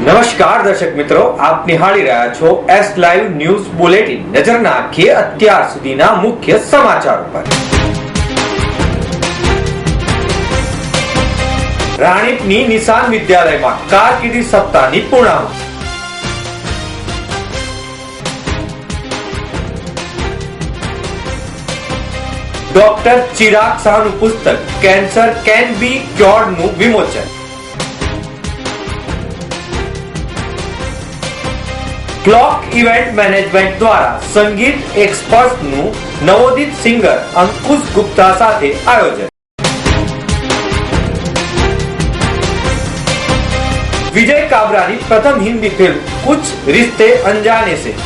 નમસ્કાર દર્શક મિત્રો, આપ નિહાળી રહ્યા છો એસ લાઈવ ન્યૂઝ બુલેટિન. નજર નાખીએ અત્યાર સુધીના મુખ્ય સમાચારો પર. રાણીપની નિશાન વિદ્યાલયમાં કારકિર્દી સપ્તાહની પૂર્ણાહુતિ. ડોક્ટર ચિરાગ શાહનું પુસ્તક કેન્સર કેન બી ક્યોર્ડ નું વિમોચન. ક્લોક ઇવેન્ટ મેનેજમેન્ટ દ્વારા સંગીત એક્સપર્ટનું નવોદિત સિંગર અંકુશ ગુપ્તા સાથે આયોજન. વિજય કાબરાની પ્રથમ હિન્દી ફિલ્મ કુછ રિશ્તે અનજાને સે.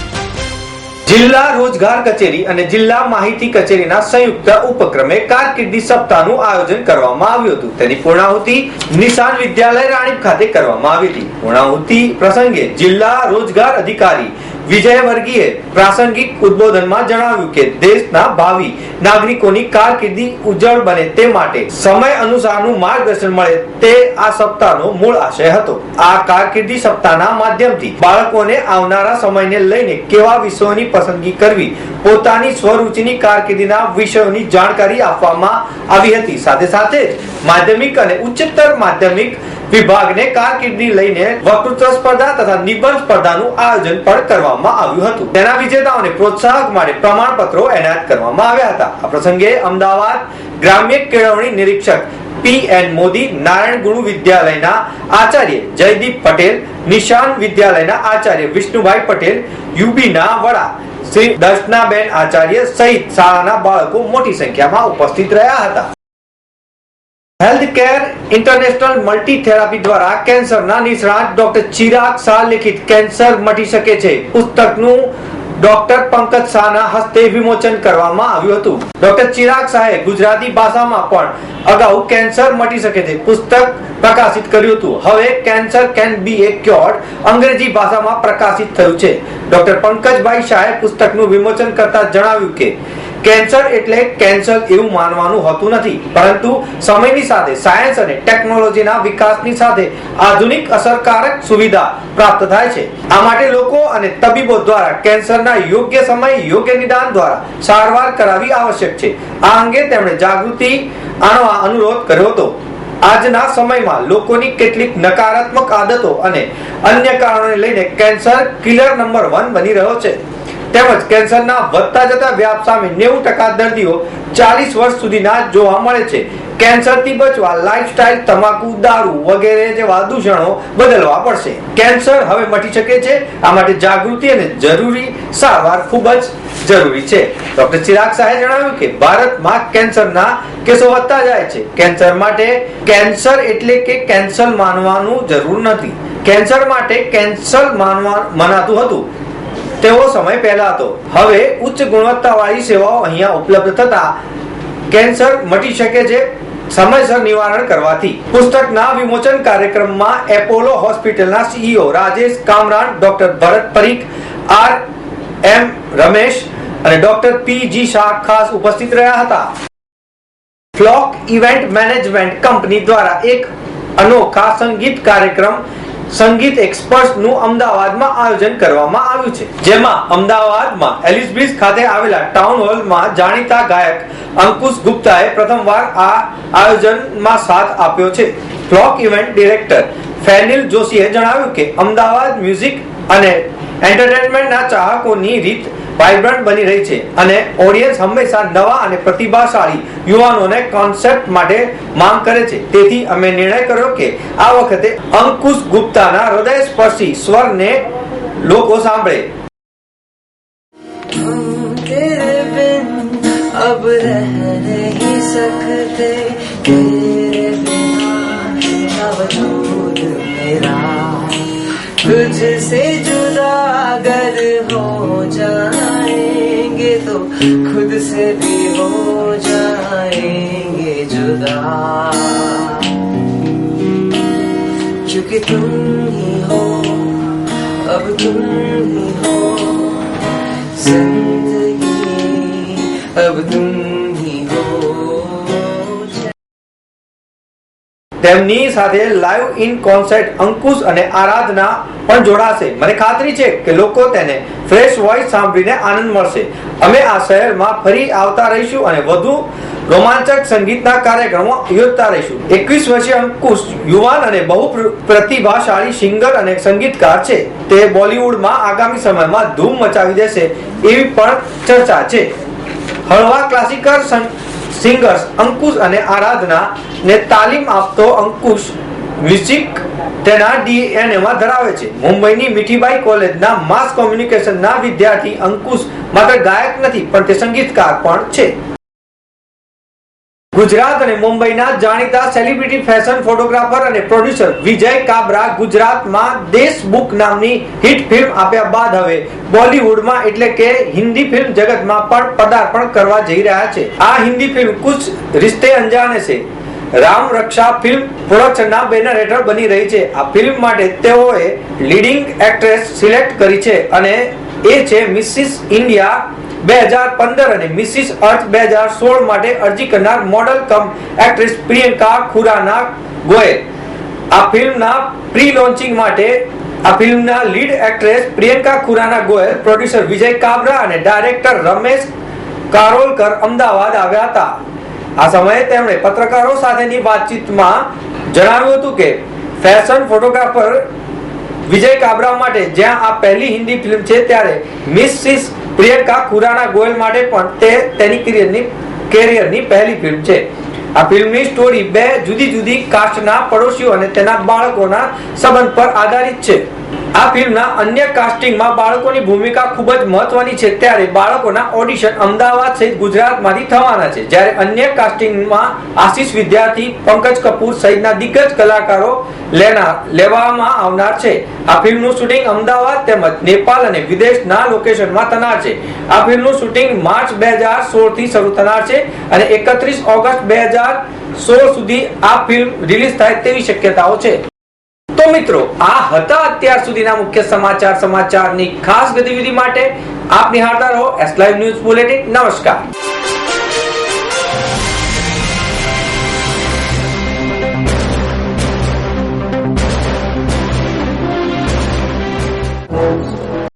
જિલ્લા રોજગાર કચેરી અને જિલ્લા માહિતી કચેરીના સંયુક્ત ઉપક્રમે કારકિર્દી સપ્તાહનું આયોજન કરવામાં આવ્યું હતું. તેની પૂર્ણાહુતિ નિશાન વિદ્યાલય રાણીપ ખાતે કરવામાં આવી હતી. પૂર્ણાહુતિ પ્રસંગે જિલ્લા રોજગાર અધિકારી વિજય વર્ગીએ પ્રાસંગિક ઉદ્બોધનમાં જણાવ્યું કે દેશના ભાવિ નાગરિકોની કારકિર્દી ઉજ્જવળ બને તે માટે સમય અનુસારનું માર્ગદર્શન મળે તે આ સપ્તાહનો મૂળ આશય હતો. આ કારકિર્દી સપ્તાહના માધ્યમથી બાળકોને આવનારા સમયને લઈને કેવા વિષયોની પસંદગી કરવી, પોતાની સ્વરૂચિની કારકિર્દીના વિષયોની જાણકારી આપવામાં આવી હતી. સાથે સાથે જ માધ્યમિક અને ઉચ્ચતર માધ્યમિક વિભાગને કારકિર્દી લઈને વક્તૃત્વ સ્પર્ધા તથા નિબંધ સ્પર્ધાનું આયોજન પણ કરવામાં આવ્યું હતું. તેના વિજેતાઓને પ્રોત્સાહક માટે પ્રમાણપત્રો એનાયત કરવામાં આવ્યા હતા. આ પ્રસંગે અમદાવાદ ગ્રામ્ય કેળવણી નિરીક્ષક પી.એન. મોદી, નારાયણ ગુરુ વિદ્યાલયના આચાર્ય જયદીપ પટેલ, નિશાન વિદ્યાલયના આચાર્ય વિષ્ણુભાઈ પટેલ, યુબીના વડા શ્રી દર્શનાબેન આચાર્ય સહિત શાળાના બાળકો મોટી સંખ્યામાં ઉપસ્થિત રહ્યા હતા. Health care international multi therapy દ્વારા કેન્સરના નિષ્ણાત ડોક્ટર ચિરાગ શાહ લિખિત કેન્સર મટી શકે છે પુસ્તકનું ડોક્ટર પંકજ શાહના હસ્તે વિમોચન કરવામાં આવ્યું હતું. ડોક્ટર ચિરાગ શાહે ગુજરાતી ભાષામાં પણ અગાઉ કેન્સર મટી શકે છે પુસ્તક પ્રકાશિત કર્યું હતું. હવે કેન્સર કેન બી એ ક્યોર્ડ અંગ્રેજી ભાષામાં પ્રકાશિત થયું છે. ડોક્ટર પંકજભાઈ શાહે પુસ્તકનું વિમોચન કરતા જણાવ્યું કે કેન્સર એટલે કેન્સર એવું માનવાનું હોતું નથી, પરંતુ સમયની સાથે સાયન્સ અને ટેકનોલોજીના વિકાસની સાથે આધુનિક અસરકારક સુવિધા પ્રાપ્ત થાય છે. આ માટે લોકો અને તબીબો દ્વારા કેન્સરના યોગ્ય સમય યોગ્ય નિદાન દ્વારા સારવાર કરાવવી આવશ્યક છે. આ અંગે તેમણે જાગૃતિ આણવા અનુરોધ કર્યો હતો. આજના સમયમાં લોકોની કેટલીક નકારાત્મક આદતો અને અન્ય કારણોને લઈને કેન્સર કિલર નંબર 1 બની રહ્યો છે. તેમજ કેન્સરના વધતા જતા વ્યાપ સામે 90% દર્દીઓ 40 વર્ષ સુધીના જોવા મળે છે. કેન્સરથી બચવા લાઇફસ્ટાઇલ, તમાકુ, દારૂ વગેરે જેવા દૂષણો બદલવા પડશે. કેન્સર હવે મટી શકે છે. આ માટે જાગૃતિ અને જરૂરી સારવાર ખૂબ જ જરૂરી છે. ડોક્ટર ચિરાગ શાહે જણાવ્યું કે ભારતમાં કેન્સરના કેસો વધતા જાય છે. કેન્સર માટે કેન્સર એટલે કે કેન્સર માનવાનું જરૂર નથી. કેન્સર માટે કેન્સર મનાતું હતું તેવો સમય પહેલા હતો. હવે ઉચ્ચ ગુણવત્તાવાળી સેવાઓ અહીંયા ઉપલબ્ધ થતા કેન્સર મટી શકે છે સમયસર નિવારણ કરવાથી. પુસ્તકના વિમોચન કાર્યક્રમમાં એપોલો હોસ્પિટલના સીઈઓ રાજેશ કામરાન, ડોક્ટર ભરત પરીખ, આર.એમ. રમેશ અને ડોક્ટર પી.જી. શાહ ખાસ ઉપસ્થિત રહ્યા હતા. ક્લોક ઇવેન્ટ મેનેજમેન્ટ કંપની દ્વારા એક અનોખા સંગીત કાર્યક્રમ સંગીત એક્સપર્ટનું અમદાવાદમાં આયોજન કરવામાં આવ્યું છે. જેમાં અમદાવાદમાં એલિસબ્રિજ ખાતે આવેલા ટાઉન હોલમાં જાણીતા ગાયક અંકુશ ગુપ્તાએ પ્રથમવાર આ આયોજનમાં સાથ આપ્યો છે. ક્લોક ઇવેન્ટ ડિરેક્ટર ફેનિલ જોશીએ જણાવ્યું કે અમદાવાદ મ્યુઝિક અને એન્ટરટેનમેન્ટના ચાહકોની રીત વાઇબ્રન્ટ બની રહી છે અને ઓડિયન્સ હંમેશા નવા અને પ્રતિભાશાળી યુવાનોને કોન્સેપ્ટ માટે માંગ કરે છે. તેથી અમે નિર્ણય કર્યો કે આ વખતે અંકુશ ગુપ્તાના હૃદયસ્પર્શી સ્વરને લોકો સાંભળે. अब रह नहीं सकते तेरे बिना वजूद मेरा तुझसे जुदा अगर हो जाएंगे तो खुद से भी हो जाएंगे जुदा क्योंकि तुम ही हो अब तुम ही हो अब तुम ही हो. તેમની સાથે લાઈવ ઇન કોન્સર્ટ અંકુશ અને આરાધના પણ જોડાશે. મને ખાતરી છે કે લોકો તેને ફ્રેશ વોઇસ સાંભળીને આનંદ મળશે. અમે આ શહેરમાં ફરી આવતા રહીશું અને વધુ રોમાંચક સંગીતના કાર્યક્રમો યોજતા રહીશું. 21 વર્ષીય અંકુશ યુવાન અને બહુ પ્રતિભાશાળી સિંગર અને સંગીતકાર છે. તે બોલિવૂડમાં આગામી સમયમાં ધૂમ મચાવી દેશે એવી પણ ચર્ચા છે. હળવા ક્લાસિકલ સિંગર્સ અંકુશ અને આરાધના ને તાલીમ આપતો અંકુશ મ્યુઝિક તેના ડીએનએમાં ધરાવે છે. મુંબઈની મીઠીબાઈ કોલેજના માસ કોમ્યુનિકેશનના વિદ્યાર્થી અંકુશ માત્ર ગાયક નથી પણ તે સંગીતકાર પણ છે. ગુજરાત અને મુંબઈના જાણીતા સેલિબ્રિટી ફેશન ફોટોગ્રાફર અને પ્રોડ્યુસર વિજય કાબરા ગુજરાતમાં દેશબુક નામની હિટ ફિલ્મ આપ્યા બાદ હવે બોલિવૂડમાં એટલે કે હિન્દી ફિલ્મ જગતમાં પણ પદાર્પણ કરવા જઈ રહ્યા છે. આ હિન્દી ફિલ્મ કુછ રિશ્તે અંજાને છે રામ રક્ષા ફિલ્મ પ્રોડક્શનના બેનર હેઠળ બની રહી છે. આ ફિલ્મ માટે તેઓએ લીડિંગ એક્ટ્રેસ સિલેક્ટ કરી છે અને એ છે મિસિસ ઇન્ડિયા 2015 અને મિસિસ અર્થ 2016 માટે અરજી કરનાર model cum actress Priyanka Khurana Goyal. આ ફિલ્મના પ્રી લોન્ચિંગ માટે આ ફિલ્મના lead actress Priyanka Khurana Goyal, producer Vijay Kabra અને ડાયરેક્ટર રમેશ કારોલકર અમદાવાદ આવ્યા હતા. આ સમયે તેમણે પત્રકારો સાથેની વાતચીતમાં જણાવ્યું હતું કે ફેશન ફોટોગ્રાફર વિજય કાબરા માટે જ્યાં આ પહેલી હિન્દી ફિલ્મ છે ત્યારે મિસિસ પ્રિયંકા ખુરાના ગોયલ માટે પણ તે તેની કેરિયરની પહેલી ફિલ્મ છે. આ ફિલ્મની સ્ટોરી બે જુદી જુદી કાસ્ટના પડોશીઓ અને તેના બાળકોના સંબંધ પર આધારિત છે. આ ફિલ્મના અન્ય કાસ્ટિંગમાં બાળકોની ભૂમિકા ખૂબ જ મહત્વની છે. ત્યારે બાળકોના ઓડિશન અમદાવાદ સહિત ગુજરાતમાંથી થવાના છે. જ્યારે અન્ય કાસ્ટિંગમાં આશિષ વિદ્યાર્થી, પંકજ કપૂર સહિતના દિગ્ગજ કલાકારો લેવામાં આવનાર છે. આ ફિલ્મનું શૂટિંગ અમદાવાદ તેમજ નેપાળ અને વિદેશના લોકેશનમાં થનાર છે. આ ફિલ્મનું શૂટિંગ માર્ચ 2016 થી શરૂ થનાર છે અને 31 ઓગસ્ટ 2016 સુધી આ ફિલ્મ રિલીઝ થાય તેવી શક્યતાઓ છે. તો મિત્રો, આ હતા અત્યાર સુધીના મુખ્ય સમાચારની ખાસ ગતિવિધિ માટે આપ નિહાળતા રહો એસ લાઈવ ન્યૂઝ બુલેટિન. નમસ્કાર.